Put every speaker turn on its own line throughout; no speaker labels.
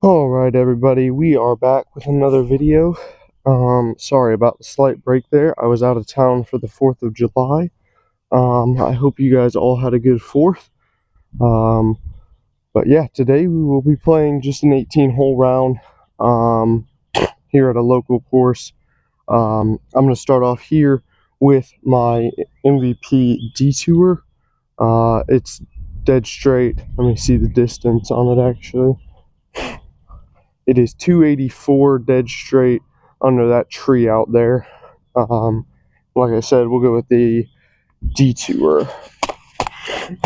Alright everybody, we are back with another video. Sorry about the slight break there. I was out of town for the 4th of July. I hope you guys all had a good 4th. But yeah, today we will be playing just an 18-hole round here at a local course. I'm going to start off here with my MVP Detour. It's dead straight. Let me see the distance on it actually. It is 284 dead straight under that tree out there. Like I said, we'll go with the Detour.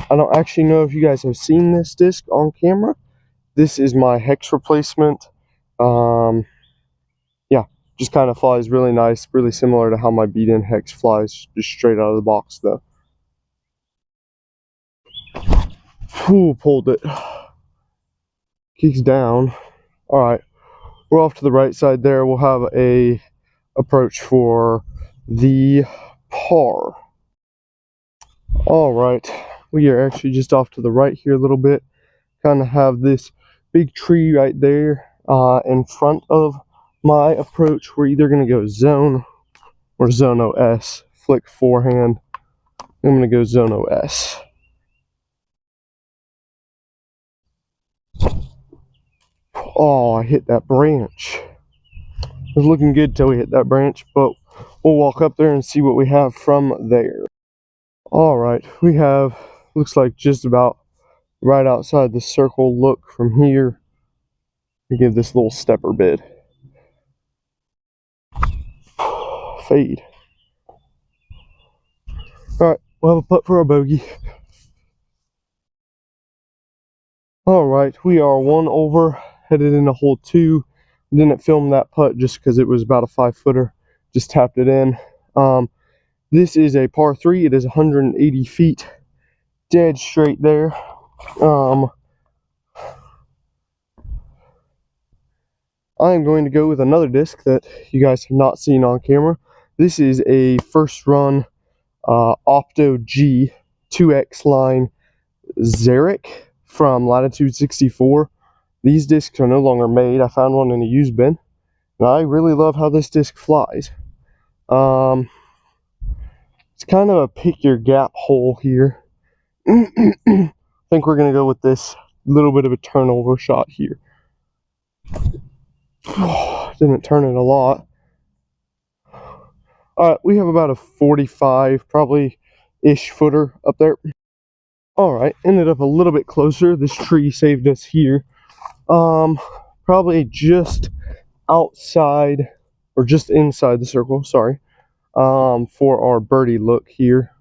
I don't actually know if you guys have seen this disc on camera. This is my hex replacement. Yeah, just kind of flies really nice, really similar to how my beat-in hex flies, just straight out of the box though. Ooh, pulled it. Kicks down. Alright, we're off to the right side there. We'll have a approach for the par. Alright, we are actually just off to the right here a little bit. Kind of have this big tree right there in front of my approach. We're either going to go zone or zone OS. Flick forehand. I'm going to go zone OS. Oh, I hit that branch. It was looking good till we hit that branch, but we'll walk up there and see what we have from there. Alright, we have, looks like just about right outside the circle look from here. We give this little stepper bid. Fade. Alright, we'll have a putt for our bogey. Alright, we are one over, headed into hole 2. Didn't film that putt just because it was about a 5-footer. Just tapped it in. This is a par 3. It is 180 feet. Dead straight there. I am going to go with another disc that you guys have not seen on camera. This is a first run Opto G 2X line Xeric from Latitude 64. These discs are no longer made. I found one in a used bin, and I really love how this disc flies. It's kind of a pick your gap hole here. I think we're going to go with this little bit of a turnover shot here. Didn't turn it a lot. Alright, we have about a 45 probably ish footer up there. Alright, ended up a little bit closer. This tree saved us here. Probably just outside or just inside the circle, sorry. For our birdie look here.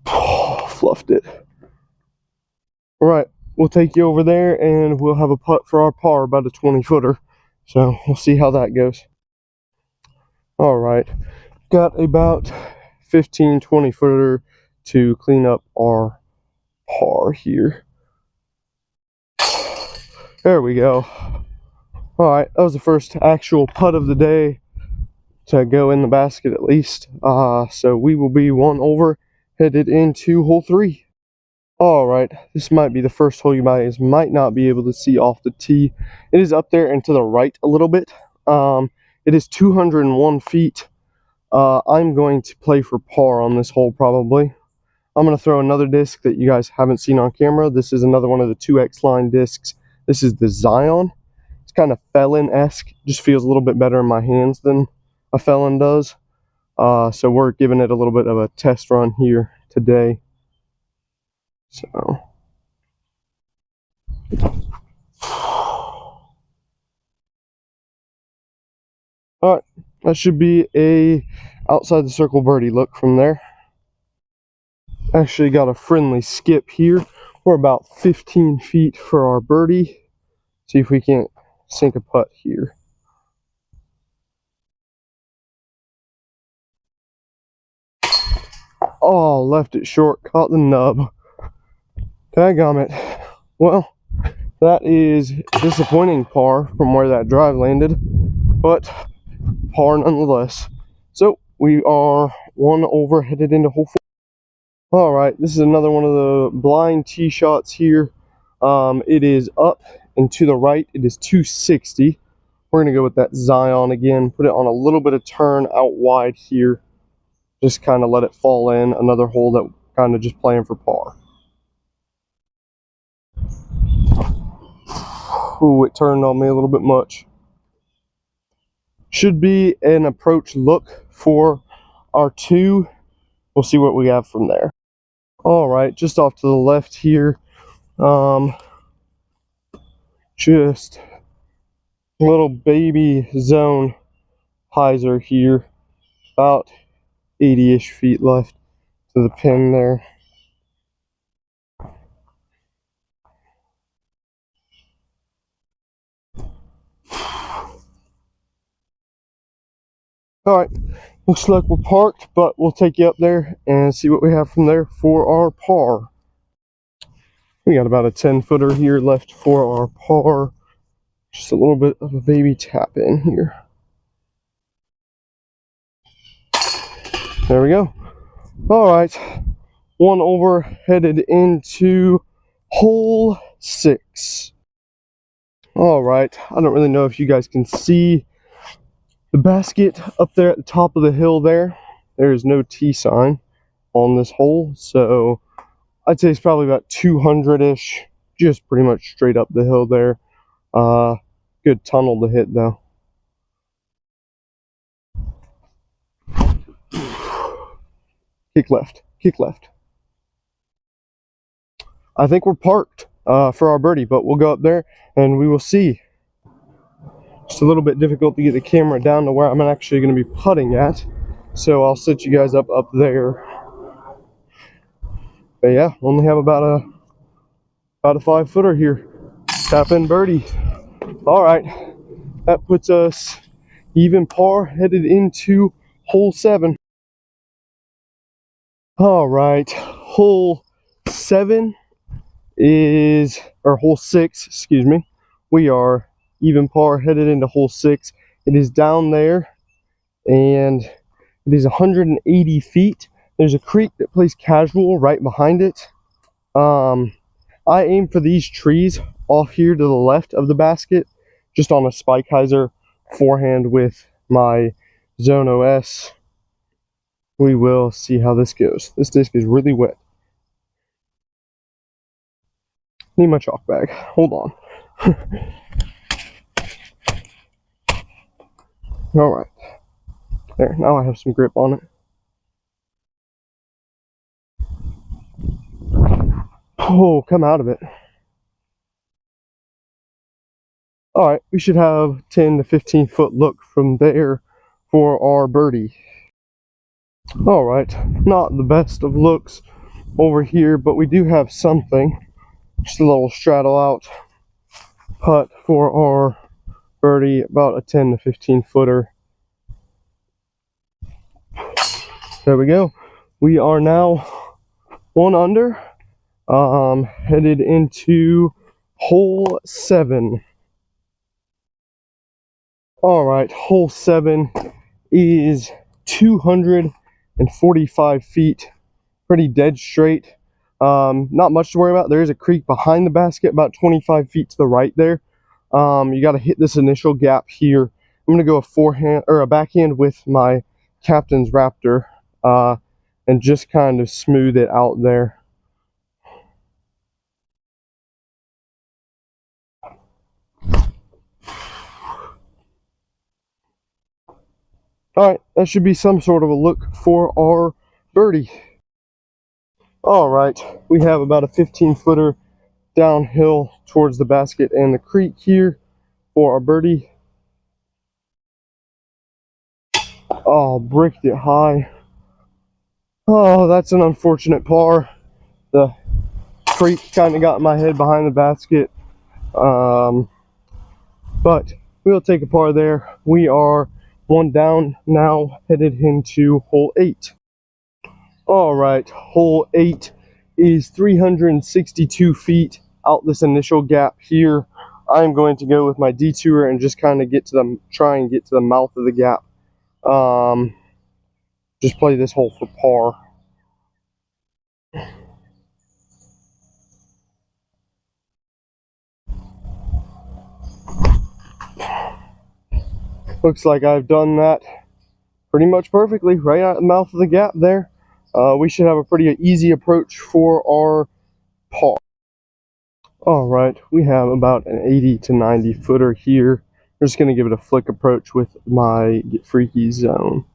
Fluffed it. Alright, we'll take you over there and we'll have a putt for our par, about a 20-footer. So we'll see how that goes. Alright, got about 15-20-footer to clean up our par here. There we go. Alright, that was the first actual putt of the day to go in the basket at least. So we will be one over, headed into hole 3. Alright, this might be the first hole you guys might not be able to see off the tee. It is up there and to the right a little bit. It is 201 feet. I'm going to play for par on this hole probably. I'm going to throw another disc that you guys haven't seen on camera. This is another one of the 2X line discs. This is the Zion. It's kind of Felon-esque. Just feels a little bit better in my hands than a Felon does. So we're giving it a little bit of a test run here today. So alright, that should be a outside the circle birdie look from there. Actually got a friendly skip here. We're about 15 feet for our birdie. See if we can't sink a putt here. Oh, left it short, caught the nub. Daggum it. Well, that is disappointing par from where that drive landed, but par nonetheless. So we are one over, headed into hole 4. All right, this is another one of the blind tee shots here. It is up and to the right. It is 260. We're going to go with that Zion again. Put it on a little bit of turn out wide here. Just kind of let it fall in. Another hole that kind of just playing for par. Ooh, it turned on me a little bit much. Should be an approach look for our 2. We'll see what we have from there. All right, just off to the left here. Just a little baby zone hyzer here. About 80-ish feet left to the pin there. All right, looks like we're parked, but we'll take you up there and see what we have from there for our par. We got about a 10-footer here left for our par. Just a little bit of a baby tap in here. There we go. All right, 1 over, headed into hole 6. All right, I don't really know if you guys can see the basket up there at the top of the hill there. There is no T sign on this hole, so I'd say it's probably about 200-ish, just pretty much straight up the hill there. Good tunnel to hit though. Kick left, kick left. I think we're parked for our birdie, but we'll go up there and we will see. It's a little bit difficult to get the camera down to where I'm actually going to be putting at, so I'll set you guys up there. But yeah, only have about a 5-footer here. Tap in birdie. All right, that puts us even par, headed into hole 7. All right, hole 7 is, or hole 6, excuse me. We are even par, headed into hole 6. It is down there, and it is 180 feet. There's a creek that plays casual right behind it. I aim for these trees off here to the left of the basket, just on a spike hyzer forehand with my Zone OS. We will see how this goes. This disc is really wet. Need my chalk bag. Hold on. All right. There, now I have some grip on it. Oh, come out of it. All right, we should have 10 to 15 foot look from there for our birdie. All right, not the best of looks over here, but we do have something. Just a little straddle out putt for our birdie, about a 10 to 15 footer. There we go. We are now 1 under, headed into hole 7. All right, hole 7 is 245 feet, pretty dead straight. Not much to worry about. There is a creek behind the basket, about 25 feet to the right there. You got to hit this initial gap here. I'm going to go a forehand or a backhand with my Captain's Raptor, and just kind of smooth it out there. All right, that should be some sort of a look for our birdie. All right, we have about a 15-footer downhill towards the basket and the creek here for our birdie. Oh, bricked it high. Oh, that's an unfortunate par. The creek kind of got in my head behind the basket. But we'll take a par there. We are 1 down now, headed into hole 8. All right, hole 8 is 362 feet out this initial gap here. I'm going to go with my detour and just kind of try and get to the mouth of the gap. Just play this hole for par. Looks like I've done that pretty much perfectly right at the mouth of the gap there. We should have a pretty easy approach for our par. Alright, we have about an 80 to 90 footer here. We're just going to give it a flick approach with my Get Freaky zone.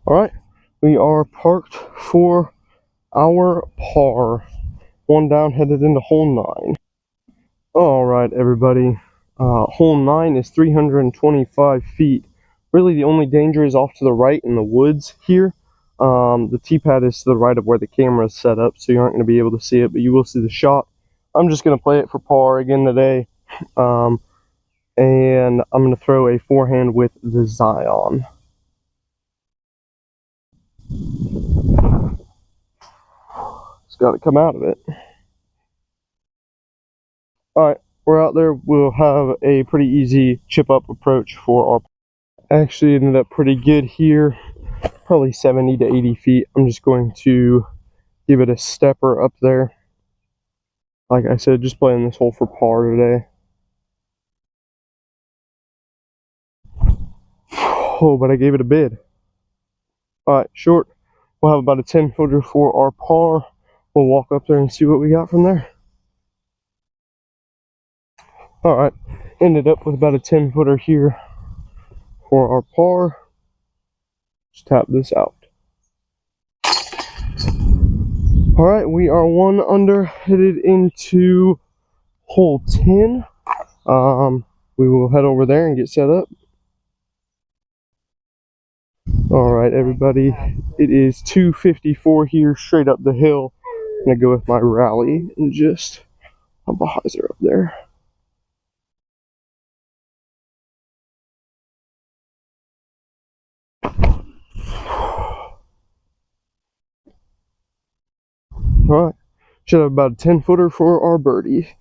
Alright, we are parked for our par. One down, headed into hole 9. Alright, everybody. Hole 9 is 325 feet. Really, the only danger is off to the right in the woods here. The tee pad is to the right of where the camera is set up, so you aren't going to be able to see it, but you will see the shot. I'm just going to play it for par again today. And I'm going to throw a forehand with the Zion. It's got to come out of it. Alright, we're out there. We'll have a pretty easy chip up approach for our. Actually ended up pretty good here. Probably 70 to 80 feet. I'm just going to give it a stepper up there. Like I said, just playing this hole for par today. Oh, but I gave it a bid. Alright, short. We'll have about a 10 footer for our par. We'll walk up there and see what we got from there. Alright, ended up with about a 10 footer here for our par. Just tap this out. Alright, we are 1 under, headed into hole 10. We will head over there and get set up. Alright, everybody, it is 254 here, straight up the hill. I'm going to go with my rally and just have a hyzer up there. Alright, should have about a 10 footer for our birdie.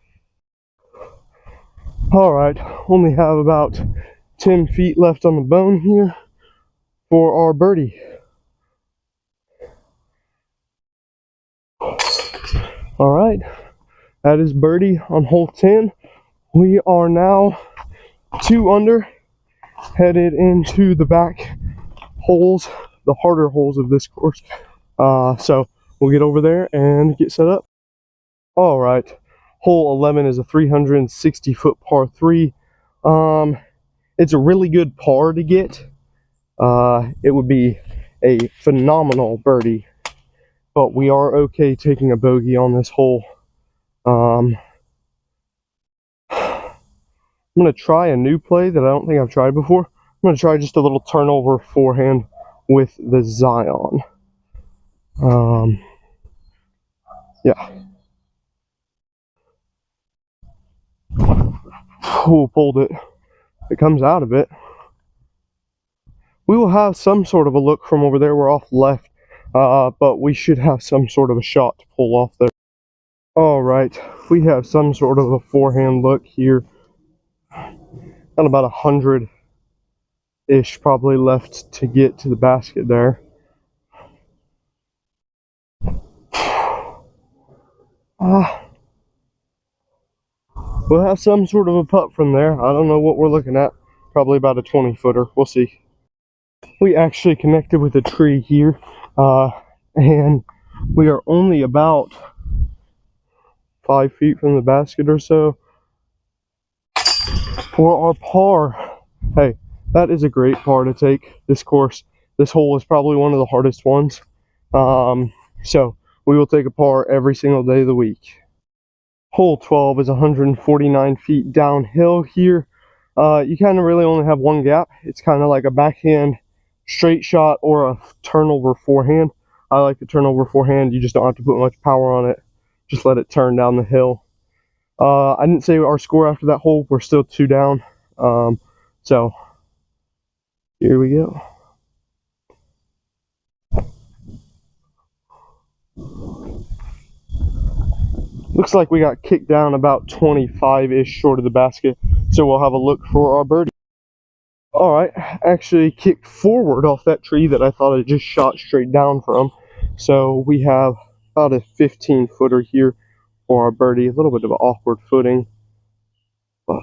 Alright, only have about 10 feet left on the bone here for our birdie. Alright, that is birdie on hole 10. We are now 2 under, headed into the back holes, the harder holes of this course. So we'll get over there and get set up. Alright, hole 11 is a 360 foot par 3. It's a really good par to get. It would be a phenomenal birdie, but we are okay taking a bogey on this hole. I'm going to try a new play that I don't think I've tried before. I'm going to try just a little turnover forehand with the Zion. Yeah. Oh, pulled it. It comes out of it. We will have some sort of a look from over there. We're off left, but we should have some sort of a shot to pull off there. Alright, we have some sort of a forehand look here. Got about 100-ish probably left to get to the basket there. We'll have some sort of a putt from there. I don't know what we're looking at. Probably about a 20 footer. We'll see. We actually connected with a tree here, and we are only about 5 feet from the basket or so for our par. Hey, that is a great par to take. This course, this hole is probably one of the hardest ones. So we will take a par every single day of the week. Hole 12 is 149 feet downhill here. You kind of really only have one gap. It's kind of like a backhand straight shot or a turnover forehand. I like the turnover forehand. You just don't have to put much power on it. Just let it turn down the hill. I didn't say our score after that hole. We're still 2 down. So here we go. Looks like we got kicked down about 25-ish short of the basket. So we'll have a look for our birdie. Alright, actually kicked forward off that tree that I thought I just shot straight down from. So we have about a 15 footer here for our birdie. A little bit of an awkward footing, but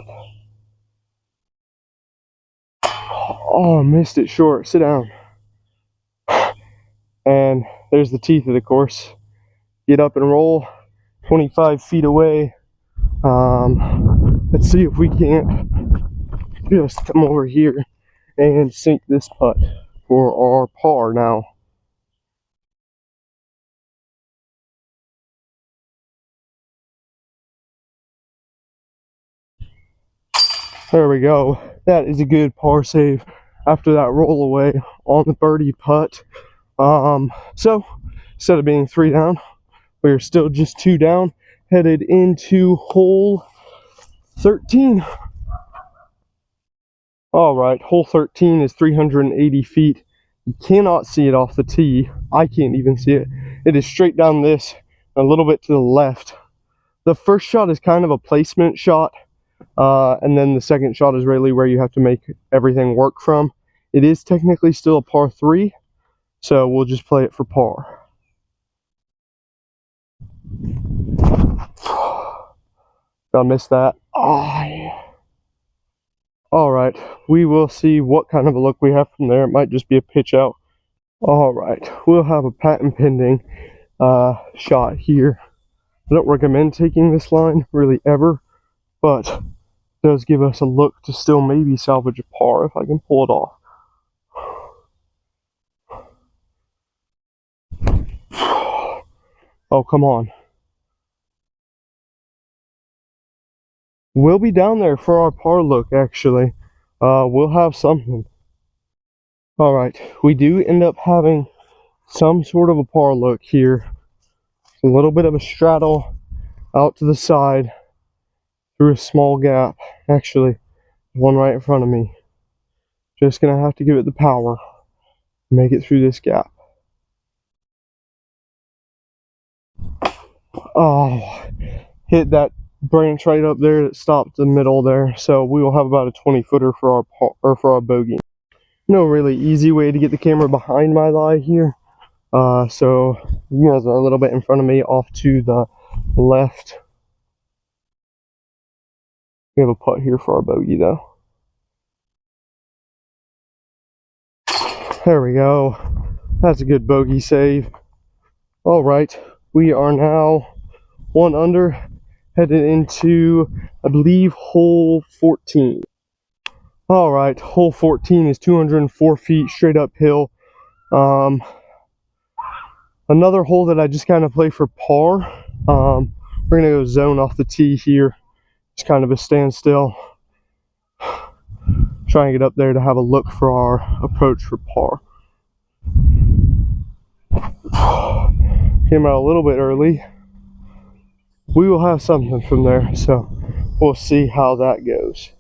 oh, missed it short. Sit down. And there's the teeth of the course. Get up and roll 25 feet away. Let's see if we can't just come over here and sink this putt for our par now. There we go. That is a good par save after that roll away on the birdie putt. So instead of being 3 down, we're still just 2 down, headed into hole 13. All right, hole 13 is 380 feet. You cannot see it off the tee. I can't even see it. It is straight down this, a little bit to the left. The first shot is kind of a placement shot, and then the second shot is really where you have to make everything work from. It is technically still a par 3, so we'll just play it for par. I missed that. Oh, yeah. All right, we will see what kind of a look we have from there. It might just be a pitch out. All right, we'll have a patent pending shot here. I don't recommend taking this line really ever, but it does give us a look to still maybe salvage a par if I can pull it off. Oh, come on. We'll be down there for our par look, actually. We'll have something. All right, we do end up having some sort of a par look here. A little bit of a straddle out to the side through a small gap. Actually, one right in front of me. Just gonna have to give it the power. Make it through this gap. Oh, hit that branch right up there that stopped the middle there. So we will have about a 20-footer for our bogey. No really easy way to get the camera behind my lie here. So you guys are a little bit in front of me off to the left. We have a putt here for our bogey though. There we go. That's a good bogey save. All right, we are now 1 under, headed into, I believe, hole 14. All right, hole 14 is 204 feet straight uphill. Another hole that I just kind of play for par. We're gonna go zone off the tee here. It's kind of a standstill. Try and get up there to have a look for our approach for par. Came out a little bit early. We will have something from there, so we'll see how that goes.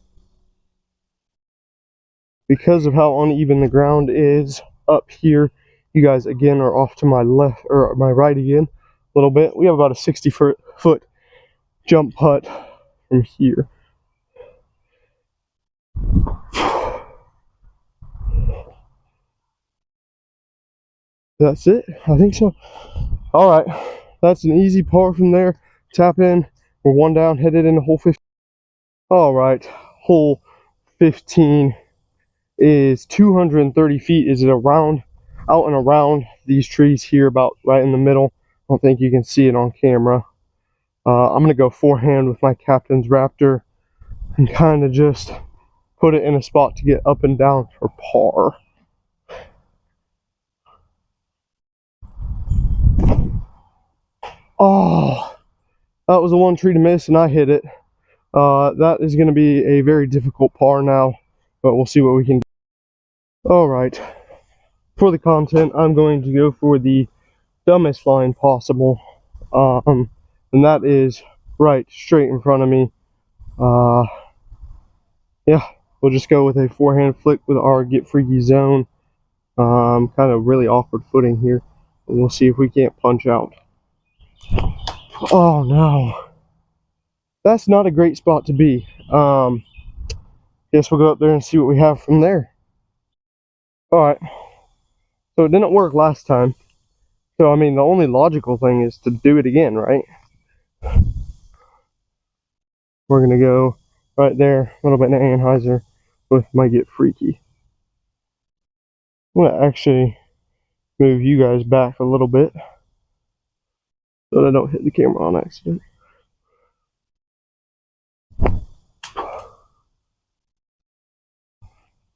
Because of how uneven the ground is up here, you guys again are off to my left or my right again a little bit. We have about a 60-foot jump putt from here. That's it. I think so. All right, that's an easy par from there. Tap in. We're 1 down, headed into hole 15. All right, hole 15 is 230 feet. Is it around, out and around these trees here, about right in the middle? I don't think you can see it on camera. I'm gonna go forehand with my Captain's Raptor and kind of just put it in a spot to get up and down for par. Oh, that was a 1 tree to miss, and I hit it. That is going to be a very difficult par now, but we'll see what we can do. All right, for the content, I'm going to go for the dumbest line possible, and that is right straight in front of me. Yeah, we'll just go with a forehand flick with our Get Freaky zone. Kind of really awkward footing here, and we'll see if we can't punch out. Oh no, that's not a great spot to be. Guess we'll go up there and see what we have from there. All right, so it didn't work last time, so I mean the only logical thing is to do it again, right? we're gonna go right there, a little bit of Anheuser with Might Get Freaky. I'm gonna actually move you guys back a little bit so that I don't hit the camera on accident.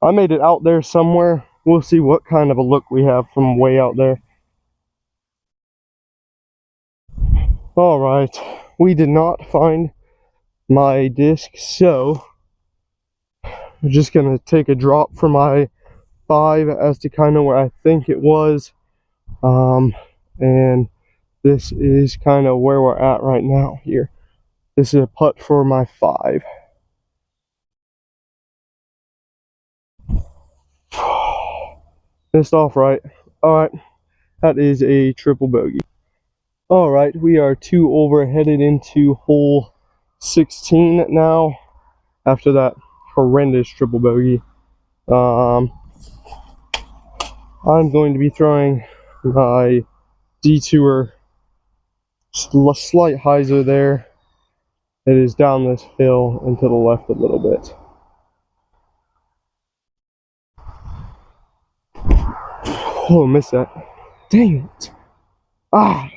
I made it out there somewhere. We'll see what kind of a look we have from way out there. Alright, we did not find my disc, so I'm just gonna take a drop for my 5 as to kind of where I think it was. And this is kind of where we're at right now here. This is a putt for my 5. Missed off right. Alright, that is a triple bogey. Alright, we are 2 over, headed into hole 16 now after that horrendous triple bogey. I'm going to be throwing my detour slight hyzer there. It is down this hill and to the left a little bit. Oh, missed that. Dang it. Ah.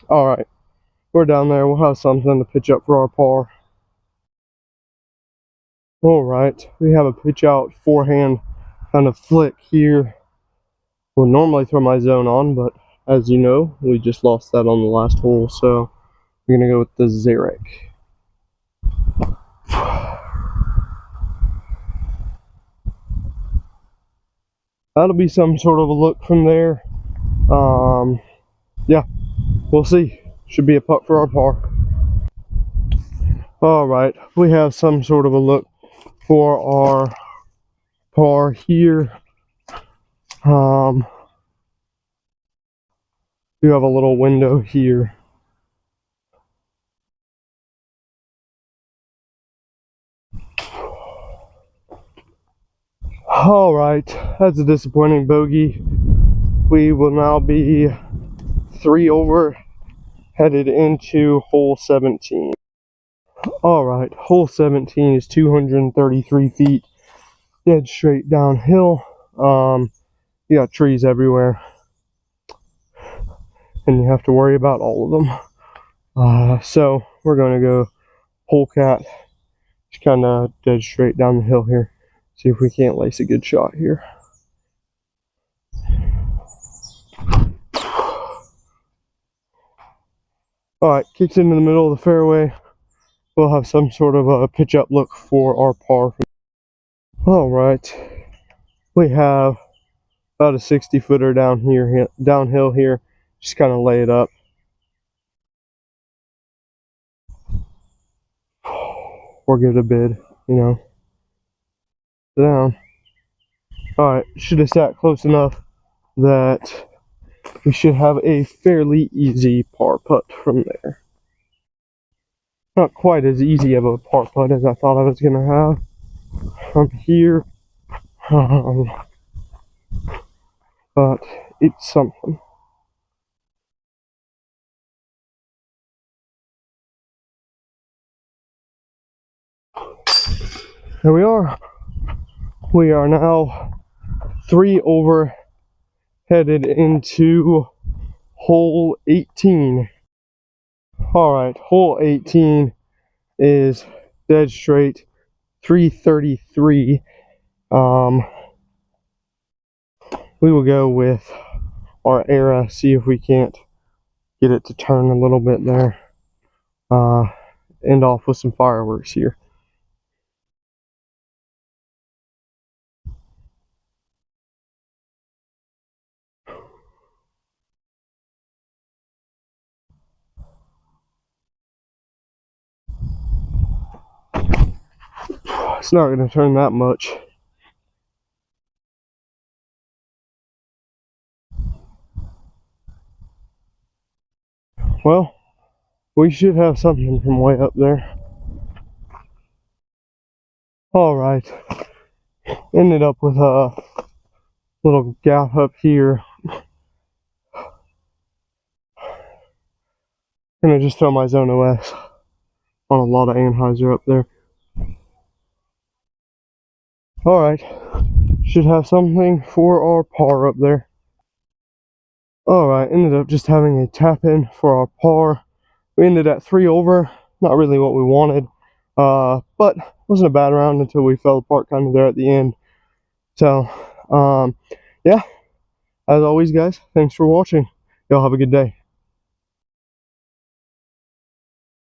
Alright. We're down there. We'll have something to pitch up for our par. Alright. We have a pitch out forehand kind of flick here. Would normally throw my zone on, but as you know, we just lost that on the last hole, so we're going to go with the Xeric. That'll be some sort of a look from there. Yeah, we'll see. Should be a putt for our par. Alright, we have some sort of a look for our par here. We have a little window here. Alright, that's a disappointing bogey. We will now be 3 over, headed into hole 17. Alright, hole 17 is 233 feet, dead straight downhill. You got trees everywhere, and you have to worry about all of them. So we're going to go hole cat, just kind of dead straight down the hill here. See if we can't lace a good shot here. Alright, kicks into the middle of the fairway. We'll have some sort of a pitch up look for our par. Alright, we have about a 60-footer downhill here. Just kind of lay it up. Or give it a bid, you know. Down. Alright, should have sat close enough that we should have a fairly easy par putt from there. Not quite as easy of a par putt as I thought I was going to have from here. But it's something. There we are. We are now 3 over, headed into hole 18. Alright, hole 18 is dead straight 333. We will go with our Era, see if we can't get it to turn a little bit there. End off with some fireworks here. It's not going to turn that much. Well, we should have something from way up there. Alright. Ended up with a little gap up here. Gonna just throw my zone OS on a lot of Anheuser up there. Alright, should have something for our par up there. Alright, ended up just having a tap in for our par. We ended at 3 over, not really what we wanted, but wasn't a bad round until we fell apart kind of there at the end. So, yeah, as always guys, thanks for watching. Y'all have a good day.